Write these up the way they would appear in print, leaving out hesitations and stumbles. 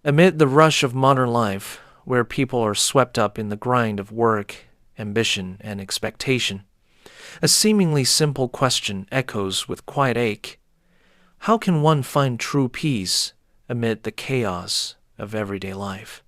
Amid the rush of modern life, where people are swept up in the grind of work, ambition, and expectation, a seemingly simple question echoes with quiet ache. How can one find true peace amid the chaos of everyday life?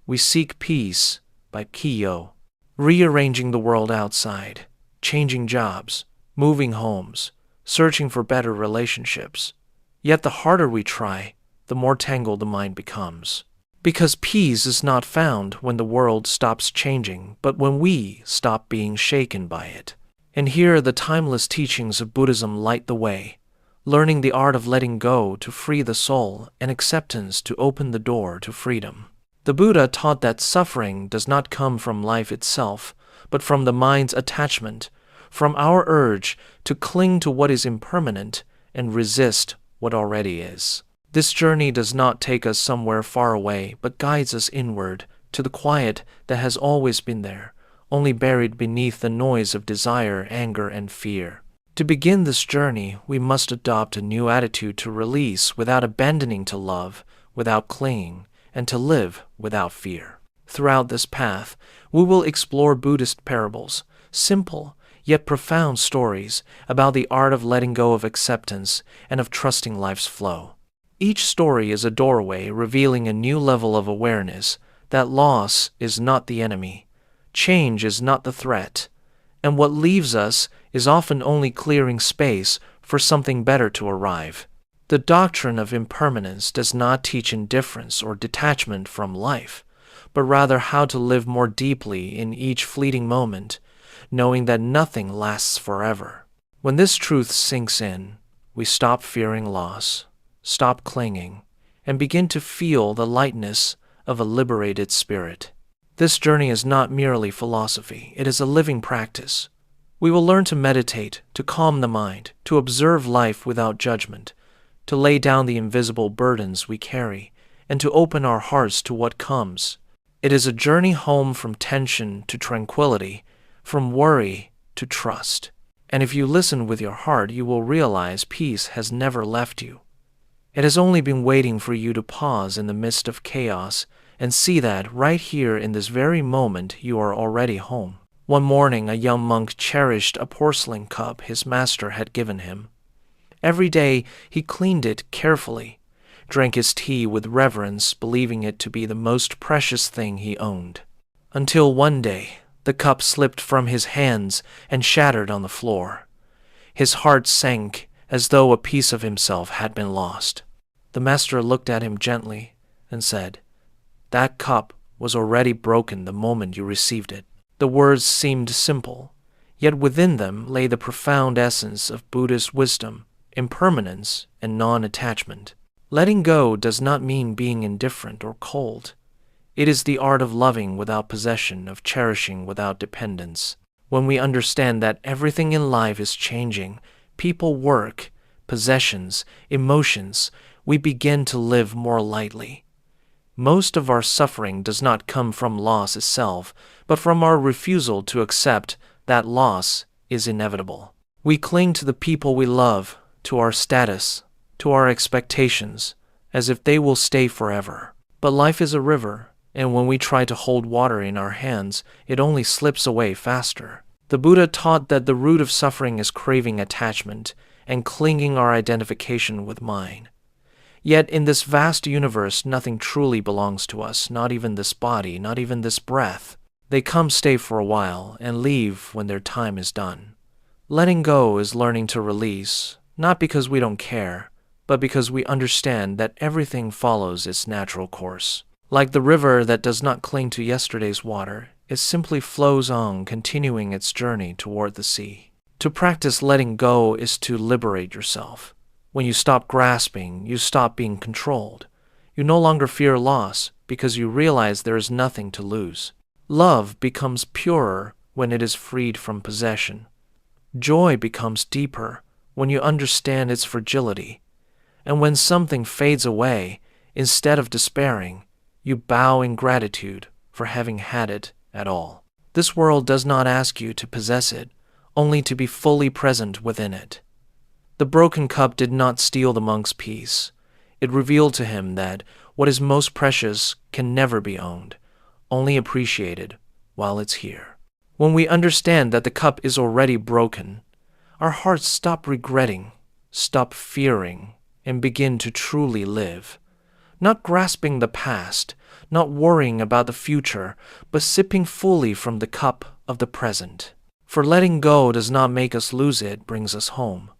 We seek peace by Kiyo, rearranging the world outside, changing jobs, moving homes, searching for better relationships. Yet the harder we try, the more tangled the mind becomes. Because peace is not found when the world stops changing, but when we stop being shaken by it. And here the timeless teachings of Buddhism light the way, learning the art of letting go to free the soul and acceptance to open the door to freedom. The Buddha taught that suffering does not come from life itself, but from the mind's attachment, from our urge to cling to what is impermanent and resist what already is. This journey does not take us somewhere far away, but guides us inward to the quiet that has always been there, only buried beneath the noise of desire, anger, and fear. To begin this journey, we must adopt a new attitude to release without abandoning, to love without clinging, and to live without fear. Throughout this path, we will explore Buddhist parables, simple yet profound stories about the art of letting go of acceptance and of trusting life's flow. Each story is a doorway revealing a new level of awareness that loss is not the enemy, change is not the threat, and what leaves us is often only clearing space for something better to arrive. The doctrine of impermanence does not teach indifference or detachment from life, but rather how to live more deeply in each fleeting moment, knowing that nothing lasts forever. When this truth sinks in, we stop fearing loss, stop clinging, and begin to feel the lightness of a liberated spirit. This journey is not merely philosophy, it is a living practice. We will learn to meditate, to calm the mind, to observe life without judgment, to lay down the invisible burdens we carry, and to open our hearts to what comes. It is a journey home from tension to tranquility, from worry to trust. And if you listen with your heart, you will realize peace has never left you. It has only been waiting for you to pause in the midst of chaos and see that right here in this very moment you are already home. One morning, a young monk cherished a porcelain cup his master had given him. Every day he cleaned it carefully, drank his tea with reverence, believing it to be the most precious thing he owned. Until one day, the cup slipped from his hands and shattered on the floor. His heart sank as though a piece of himself had been lost. The master looked at him gently and said, "That cup was already broken the moment you received it." The words seemed simple, yet within them lay the profound essence of Buddhist wisdom, impermanence, and non-attachment. Letting go does not mean being indifferent or cold. It is the art of loving without possession, of cherishing without dependence. When we understand that everything in life is changing, people, work, possessions, emotions, we begin to live more lightly. Most of our suffering does not come from loss itself, but from our refusal to accept that loss is inevitable. We cling to the people we love, to our status, to our expectations, as if they will stay forever. But life is a river, and when we try to hold water in our hands, it only slips away faster. The Buddha taught that the root of suffering is craving attachment and clinging our identification with mine. Yet in this vast universe, nothing truly belongs to us, not even this body, not even this breath. They come, stay for a while, and leave when their time is done. Letting go is learning to release, not because we don't care, but because we understand that everything follows its natural course. Like the river that does not cling to yesterday's water, it simply flows on, continuing its journey toward the sea. To practice letting go is to liberate yourself. When you stop grasping, you stop being controlled. You no longer fear loss because you realize there is nothing to lose. Love becomes purer when it is freed from possession. Joy becomes deeper when you understand its fragility. And when something fades away, instead of despairing, you bow in gratitude for having had it at all. This world does not ask you to possess it, only to be fully present within it. The broken cup did not steal the monk's peace. It revealed to him that what is most precious can never be owned, only appreciated while it's here. When we understand that the cup is already broken, our hearts stop regretting, stop fearing, and begin to truly live. Not grasping the past, not worrying about the future, but sipping fully from the cup of the present. For letting go does not make us lose it, brings us home.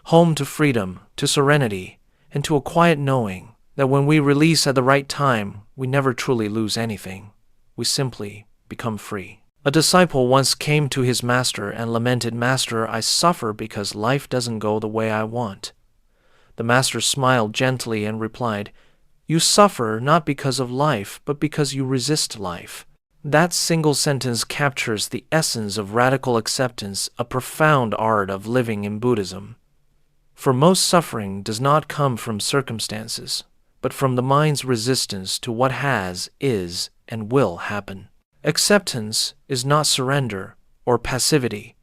Home to freedom, to serenity, and to a quiet knowing that when we release at the right time, we never truly lose anything. We simply become free. A disciple once came to his master and lamented, "Master, I suffer because life doesn't go the way I want." The master smiled gently and replied, "You suffer not because of life, but because you resist life." That single sentence captures the essence of radical acceptance, a profound art of living in Buddhism. For most suffering does not come from circumstances, but from the mind's resistance to what has, is, and will happen. Acceptance is not surrender or passivity.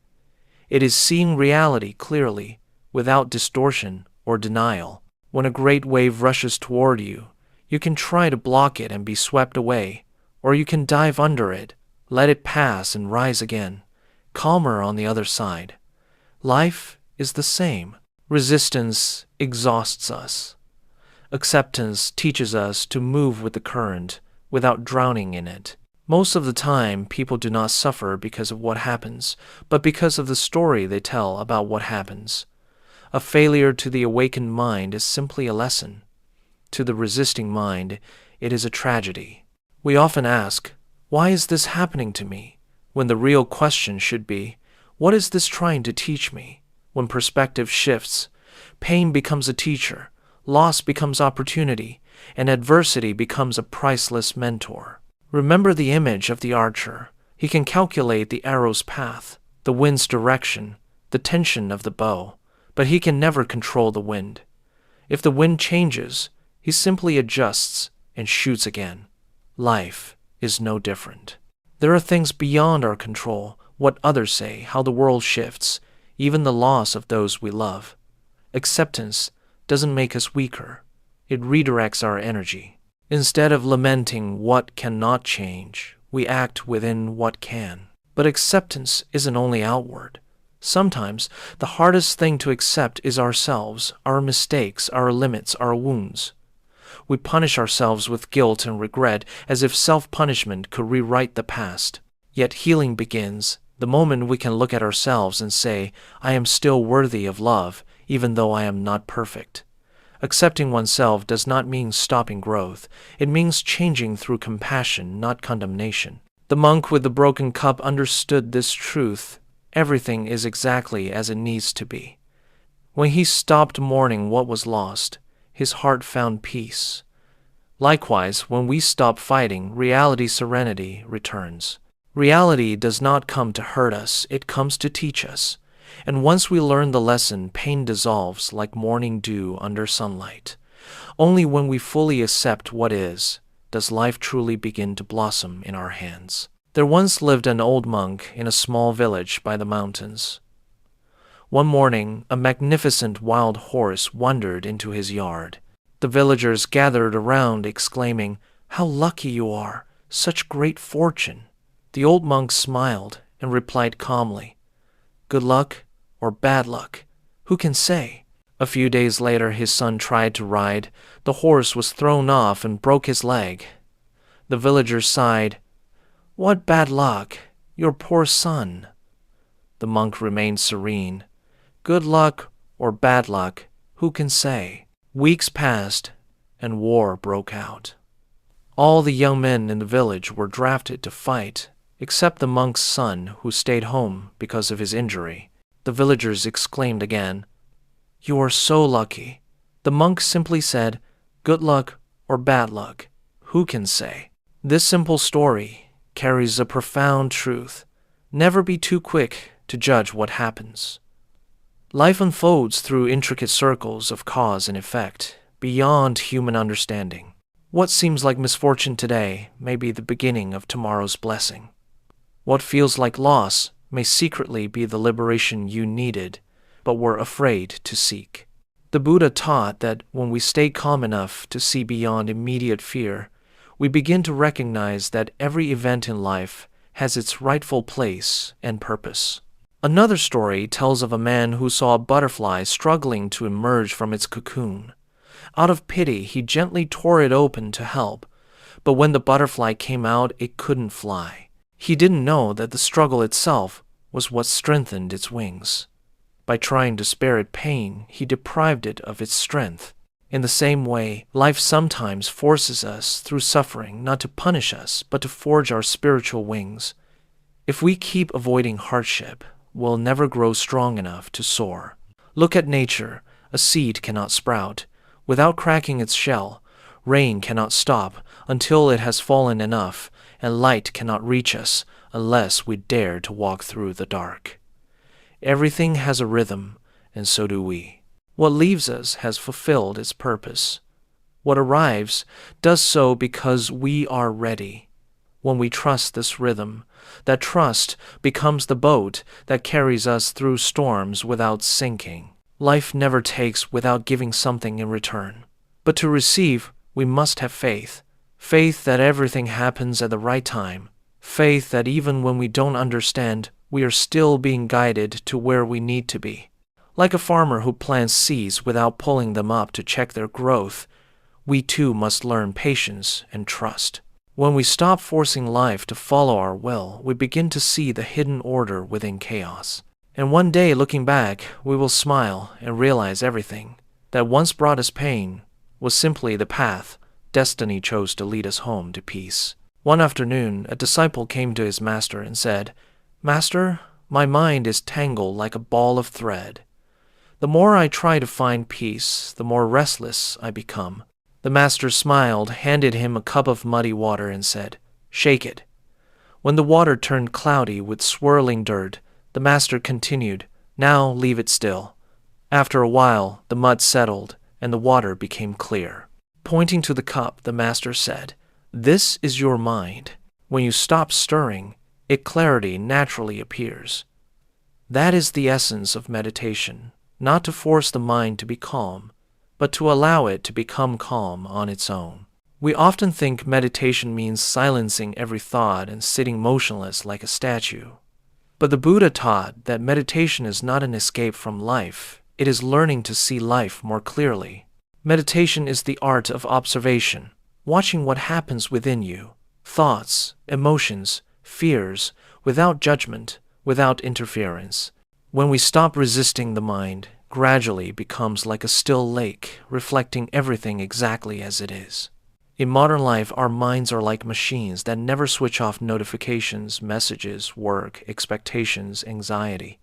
It is seeing reality clearly, without distortion or denial. When a great wave rushes toward you, you can try to block it and be swept away, or you can dive under it, let it pass and rise again, calmer on the other side. Life is the same. Resistance exhausts us. Acceptance teaches us to move with the current without drowning in it. Most of the time, people do not suffer because of what happens, but because of the story they tell about what happens. A failure to the awakened mind is simply a lesson. To the resisting mind, it is a tragedy. We often ask, "Why is this happening to me?" when the real question should be, "What is this trying to teach me?" When perspective shifts, pain becomes a teacher, loss becomes opportunity, and adversity becomes a priceless mentor. Remember the image of the archer. He can calculate the arrow's path, the wind's direction, the tension of the bow, but he can never control the wind. If the wind changes, he simply adjusts and shoots again. Life is no different. There are things beyond our control, what others say, how the world shifts, even the loss of those we love. Acceptance doesn't make us weaker. It redirects our energy. Instead of lamenting what cannot change, we act within what can. But acceptance isn't only outward. Sometimes the hardest thing to accept is ourselves, our mistakes, our limits, our wounds. We punish ourselves with guilt and regret as if self-punishment could rewrite the past. Yet healing begins the moment we can look at ourselves and say, "I am still worthy of love, even though I am not perfect." Accepting oneself does not mean stopping growth. It means changing through compassion, not condemnation. The monk with the broken cup understood this truth. Everything is exactly as it needs to be. When he stopped mourning what was lost, his heart found peace. Likewise, when we stop fighting, reality's serenity returns. Reality does not come to hurt us, it comes to teach us. And once we learn the lesson, pain dissolves like morning dew under sunlight. Only when we fully accept what is, does life truly begin to blossom in our hands. There once lived an old monk in a small village by the mountains. One morning, a magnificent wild horse wandered into his yard. The villagers gathered around, exclaiming, "How lucky you are! Such great fortune!" The old monk smiled and replied calmly, "Good luck or bad luck, who can say?" A few days later, his son tried to ride. The horse was thrown off and broke his leg. The villagers sighed, "What bad luck, your poor son." The monk remained serene. Good luck or bad luck, who can say? Weeks passed, and war broke out. All the young men in the village were drafted to fight, except the monk's son, who stayed home because of his injury. The villagers exclaimed again, "You are so lucky." The monk simply said, "Good luck or bad luck, who can say?" This simple story carries a profound truth. Never be too quick to judge what happens. Life unfolds through intricate circles of cause and effect, beyond human understanding. What seems like misfortune today may be the beginning of tomorrow's blessing. What feels like loss may secretly be the liberation you needed, but were afraid to seek. The Buddha taught that when we stay calm enough to see beyond immediate fear, we begin to recognize that every event in life has its rightful place and purpose. Another story tells of a man who saw a butterfly struggling to emerge from its cocoon. Out of pity, he gently tore it open to help, but when the butterfly came out, it couldn't fly. He didn't know that the struggle itself was what strengthened its wings. By trying to spare it pain, he deprived it of its strength. In the same way, life sometimes forces us through suffering not to punish us, but to forge our spiritual wings. If we keep avoiding hardship, we'll never grow strong enough to soar. Look at nature. A seed cannot sprout. Without cracking its shell, rain cannot stop until it has fallen enough, and light cannot reach us unless we dare to walk through the dark. Everything has a rhythm, and so do we. What leaves us has fulfilled its purpose. What arrives does so because we are ready. When we trust this rhythm, that trust becomes the boat that carries us through storms without sinking. Life never takes without giving something in return. But to receive, we must have faith. Faith that everything happens at the right time. Faith that even when we don't understand, we are still being guided to where we need to be. Like a farmer who plants seeds without pulling them up to check their growth, we too must learn patience and trust. When we stop forcing life to follow our will, we begin to see the hidden order within chaos. And one day, looking back, we will smile and realize everything that once brought us pain was simply the path destiny chose to lead us home to peace. One afternoon, a disciple came to his master and said, "Master, my mind is tangled like a ball of thread. The more I try to find peace, the more restless I become." The master smiled, handed him a cup of muddy water, and said, "Shake it." When the water turned cloudy with swirling dirt, the master continued, "Now leave it still." After a while, the mud settled, and the water became clear. Pointing to the cup, the master said, "This is your mind. When you stop stirring, clarity naturally appears." That is the essence of meditation, not to force the mind to be calm, but to allow it to become calm on its own. We often think meditation means silencing every thought and sitting motionless like a statue. But the Buddha taught that meditation is not an escape from life. It is learning to see life more clearly. Meditation is the art of observation, watching what happens within you, thoughts, emotions, fears, without judgment, without interference. When we stop resisting, the mind gradually becomes like a still lake, reflecting everything exactly as it is. In modern life, our minds are like machines that never switch off notifications, messages, work, expectations, anxiety.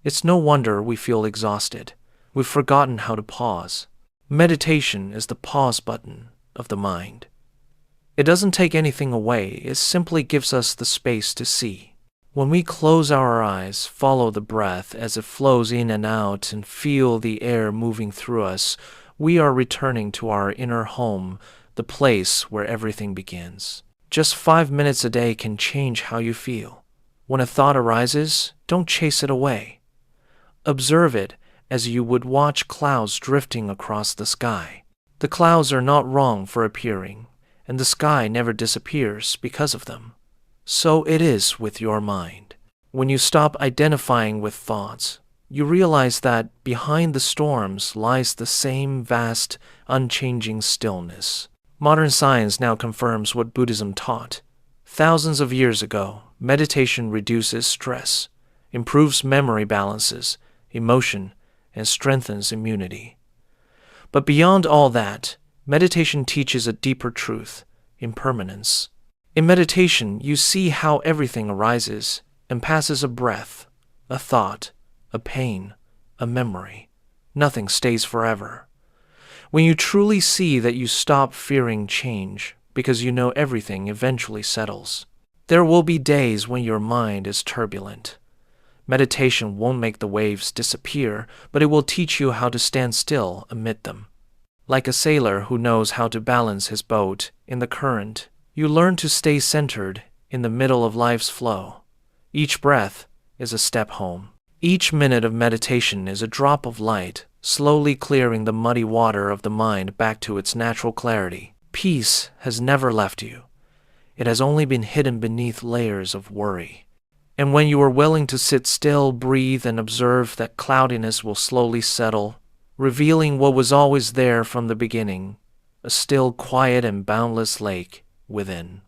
It's no wonder we feel exhausted. We've forgotten how to pause. Meditation is the pause button of the mind. It doesn't take anything away, it simply gives us the space to see. When we close our eyes, follow the breath as it flows in and out, and feel the air moving through us, we are returning to our inner home, the place where everything begins. Just 5 minutes a day can change how you feel. When a thought arises, don't chase it away. Observe it as you would watch clouds drifting across the sky. The clouds are not wrong for appearing, and the sky never disappears because of them. So it is with your mind. When you stop identifying with thoughts, you realize that behind the storms lies the same vast, unchanging stillness. Modern science now confirms what Buddhism taught. Thousands of years ago, meditation reduces stress, improves memory balances, emotion, and strengthens immunity. But beyond all that, meditation teaches a deeper truth, impermanence. In meditation, you see how everything arises and passes: a breath, a thought, a pain, a memory. Nothing stays forever. When you truly see that, you stop fearing change because you know everything eventually settles. There will be days when your mind is turbulent. Meditation won't make the waves disappear, but it will teach you how to stand still amid them. Like a sailor who knows how to balance his boat in the current, you learn to stay centered in the middle of life's flow. Each breath is a step home. Each minute of meditation is a drop of light slowly clearing the muddy water of the mind back to its natural clarity. Peace has never left you. It has only been hidden beneath layers of worry. And when you are willing to sit still, breathe, and observe, that cloudiness will slowly settle, revealing what was always there from the beginning, a still, quiet, and boundless lake within.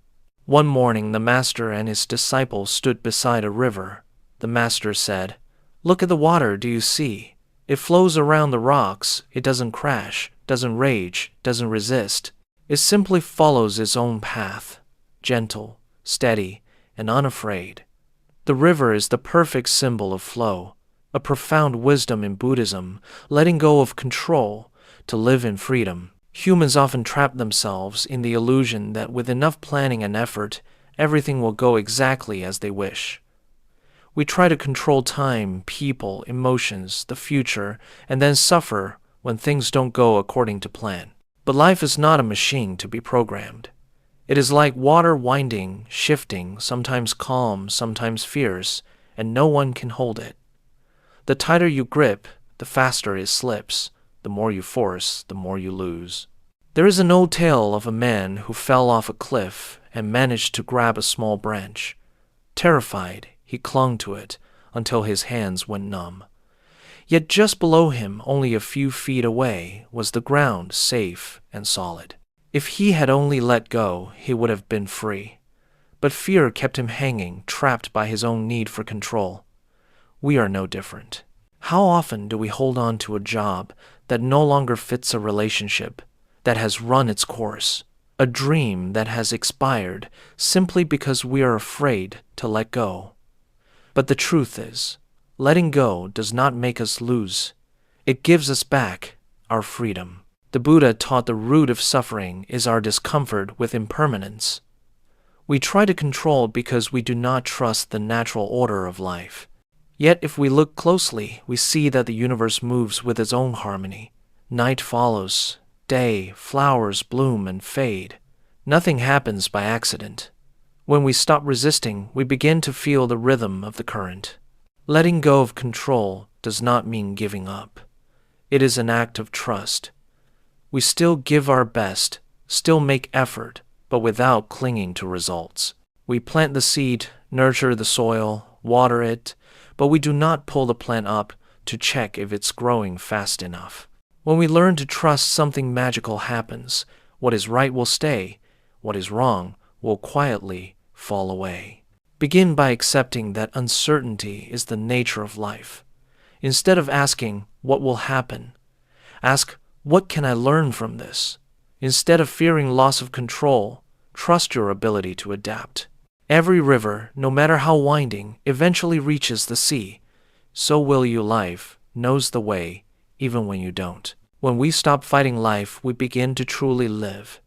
One morning, the master and his disciple stood beside a river. The master said, "Look at the water, do you see? It flows around the rocks. It doesn't crash, doesn't rage, doesn't resist. It simply follows its own path, gentle, steady, and unafraid." The river is the perfect symbol of flow, a profound wisdom in Buddhism, letting go of control to live in freedom. Humans often trap themselves in the illusion that with enough planning and effort, everything will go exactly as they wish. We try to control time, people, emotions, the future, and then suffer when things don't go according to plan. But life is not a machine to be programmed. It is like water winding, shifting, sometimes calm, sometimes fierce, and no one can hold it. The tighter you grip, the faster it slips. The more you force, the more you lose. There is an old tale of a man who fell off a cliff and managed to grab a small branch. Terrified, he clung to it until his hands went numb. Yet just below him, only a few feet away, was the ground, safe and solid. If he had only let go, he would have been free. But fear kept him hanging, trapped by his own need for control. We are no different. How often do we hold on to a job that no longer fits a relationship that has run its course, a dream that has expired, simply because we are afraid to let go? But the truth is, letting go does not make us lose. It gives us back our freedom. The Buddha taught the root of suffering is our discomfort with impermanence. We try to control because we do not trust the natural order of life. Yet if we look closely, we see that the universe moves with its own harmony. Night follows, day, flowers bloom and fade. Nothing happens by accident. When we stop resisting, we begin to feel the rhythm of the current. Letting go of control does not mean giving up. It is an act of trust. We still give our best, still make effort, but without clinging to results. We plant the seed, nurture the soil, water it, but we do not pull the plant up to check if it's growing fast enough. When we learn to trust, something magical happens. What is right will stay. What is wrong will quietly fall away. Begin by accepting that uncertainty is the nature of life. Instead of asking, "What will happen?" ask, "What can I learn from this?" Instead of fearing loss of control, trust your ability to adapt. Every river, no matter how winding, eventually reaches the sea. So will you. Life knows the way, even when you don't. When we stop fighting life, we begin to truly live.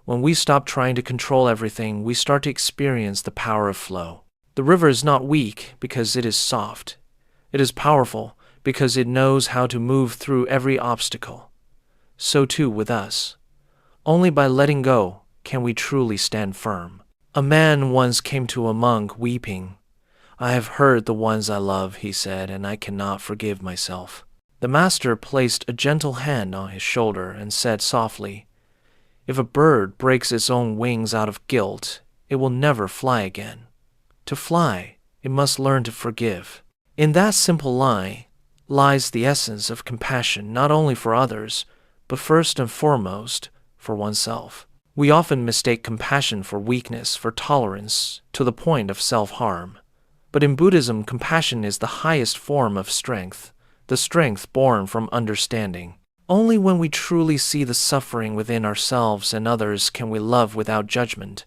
When we stop trying to control everything, we start to experience the power of flow. The river is not weak because it is soft. It is powerful because it knows how to move through every obstacle. So too with us. Only by letting go can we truly stand firm. A man once came to a monk weeping. "I have hurt the ones I love," he said, "and I cannot forgive myself." The master placed a gentle hand on his shoulder and said softly, "If a bird breaks its own wings out of guilt, it will never fly again. To fly, it must learn to forgive." In that simple line lies the essence of compassion, not only for others, but first and foremost for oneself. We often mistake compassion for weakness, for tolerance, to the point of self-harm. But in Buddhism, compassion is the highest form of strength, the strength born from understanding. Only when we truly see the suffering within ourselves and others can we love without judgment.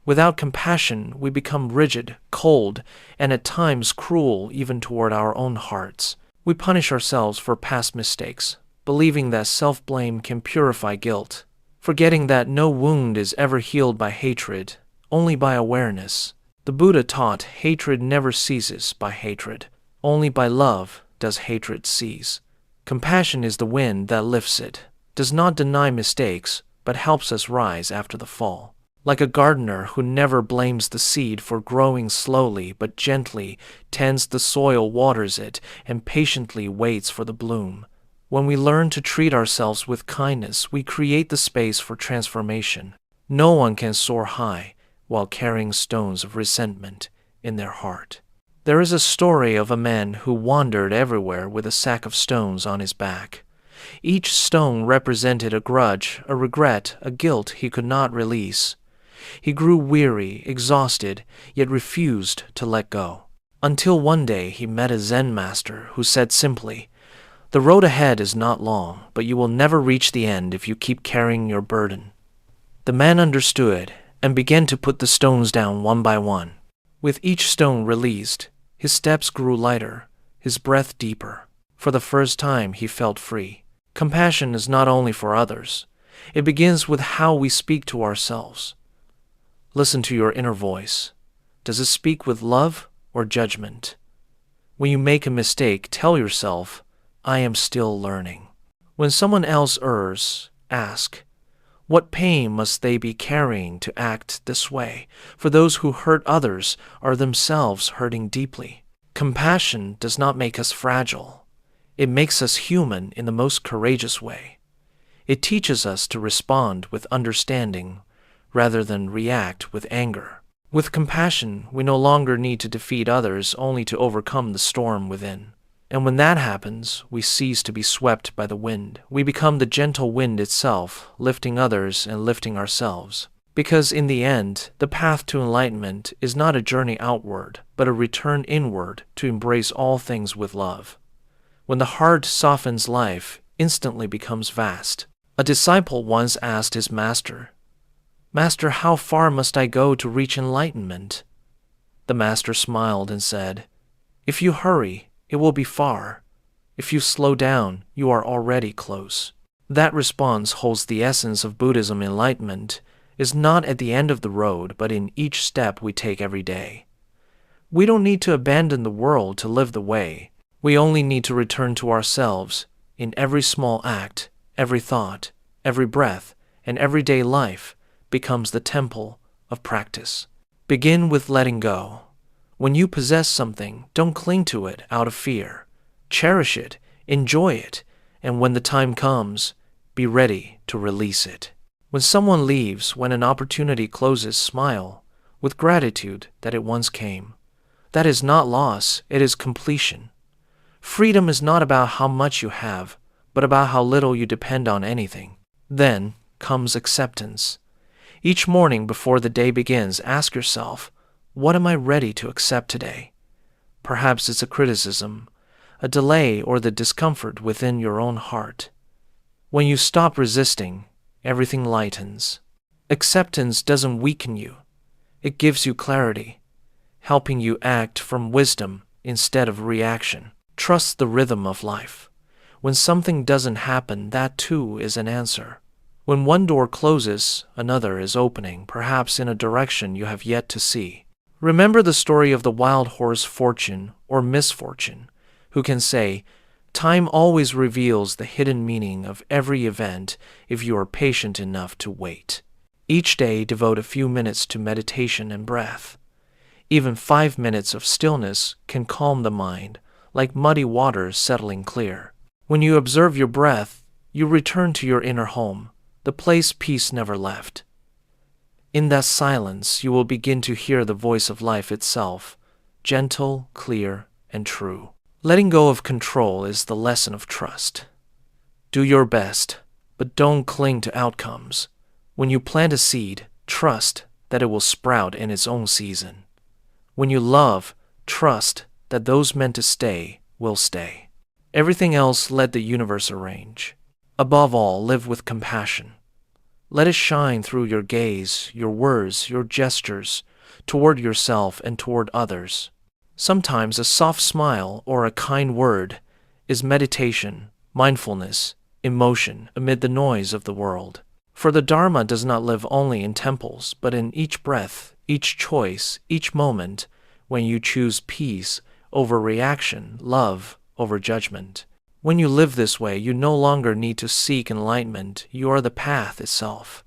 Without compassion, we become rigid, cold, and at times cruel even toward our own hearts. We punish ourselves for past mistakes, believing that self-blame can purify guilt, forgetting that no wound is ever healed by hatred, only by awareness. The Buddha taught hatred never ceases by hatred. Only by love does hatred cease. Compassion is the wind that lifts it, does not deny mistakes, but helps us rise after the fall. Like a gardener who never blames the seed for growing slowly but gently tends the soil, waters it, and patiently waits for the bloom. When we learn to treat ourselves with kindness, we create the space for transformation. No one can soar high while carrying stones of resentment in their heart. There is a story of a man who wandered everywhere with a sack of stones on his back. Each stone represented a grudge, a regret, a guilt he could not release. He grew weary, exhausted, yet refused to let go. Until one day he met a Zen master who said simply, "The road ahead is not long, but you will never reach the end if you keep carrying your burden." The man understood and began to put the stones down one by one. With each stone released, his steps grew lighter, his breath deeper. For the first time he felt free. Compassion is not only for others. It begins with how we speak to ourselves. Listen to your inner voice. Does it speak with love or judgment? When you make a mistake, tell yourself, "I am still learning." When someone else errs, ask, what pain must they be carrying to act this way? For those who hurt others are themselves hurting deeply. Compassion does not make us fragile. It makes us human in the most courageous way. It teaches us to respond with understanding rather than react with anger. With compassion, we no longer need to defeat others only to overcome the storm within. And when that happens, we cease to be swept by the wind. We become the gentle wind itself, lifting others and lifting ourselves. Because in the end, the path to enlightenment is not a journey outward, but a return inward to embrace all things with love. When the heart softens, life instantly becomes vast. A disciple once asked his master, "Master, how far must I go to reach enlightenment?" The master smiled and said, "If you hurry, it will be far. If you slow down, you are already close." That response holds the essence of Buddhism. Enlightenment is not at the end of the road, but in each step we take every day. We don't need to abandon the world to live the way. We only need to return to ourselves in every small act, every thought, every breath, and everyday life becomes the temple of practice. Begin with letting go. When you possess something, don't cling to it out of fear. Cherish it, enjoy it, and when the time comes, be ready to release it. When someone leaves, when an opportunity closes, smile with gratitude that it once came. That is not loss, it is completion. Freedom is not about how much you have, but about how little you depend on anything. Then comes acceptance. Each morning before the day begins, ask yourself, what am I ready to accept today? Perhaps it's a criticism, a delay, or the discomfort within your own heart. When you stop resisting, everything lightens. Acceptance doesn't weaken you. It gives you clarity, helping you act from wisdom instead of reaction. Trust the rhythm of life. When something doesn't happen, that too is an answer. When one door closes, another is opening, perhaps in a direction you have yet to see. Remember the story of the wild horse Fortune or Misfortune, who can say, "Time always reveals the hidden meaning of every event if you are patient enough to wait." Each day devote a few minutes to meditation and breath. Even 5 minutes of stillness can calm the mind, like muddy water settling clear. When you observe your breath, you return to your inner home, the place peace never left. In that silence, you will begin to hear the voice of life itself, gentle, clear, and true. Letting go of control is the lesson of trust. Do your best, but don't cling to outcomes. When you plant a seed, trust that it will sprout in its own season. When you love, trust that those meant to stay will stay. Everything else let the universe arrange. Above all, live with compassion. Let it shine through your gaze, your words, your gestures, toward yourself and toward others. Sometimes a soft smile or a kind word is meditation, mindfulness, emotion amid the noise of the world. For the Dharma does not live only in temples, but in each breath, each choice, each moment, when you choose peace over reaction, love over judgment. When you live this way, you no longer need to seek enlightenment. You are the path itself.